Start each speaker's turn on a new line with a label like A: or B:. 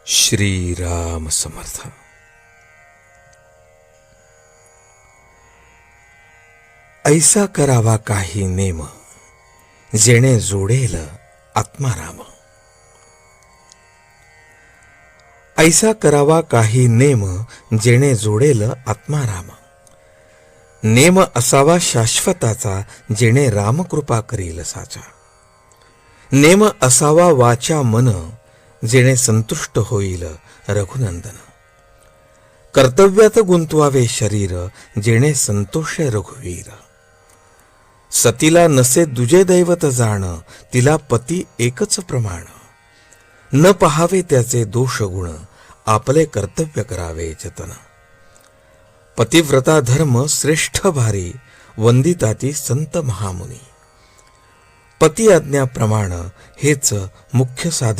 A: श्रीराम समर्थ. ऐसा करावा काही नेम, जेणे जोडेल आत्माराम. ऐसा करावा काही नेम, जेणे जोडेल आत्माराम. नेम असावा शाश्वताचा, जेणे रामकृपा करील साचा. नेम असावा वाचा मन, जेणे संतुष्ट होईल रघुनंदन. कर्तव्यात गुंतवावे शरीर, जेणे संतोषे रघुवीर. सतीला नसे दुजे दैवत जाण, तिला पती एकच प्रमाण. न पहावे त्याचे दोष गुण, आपले कर्तव्य करावे जतन. पतिव्रता धर्म श्रेष्ठ भारी, वंदिताती संत महामुनी. पती आज्ञा प्रमाण हेच मुख्य साधन.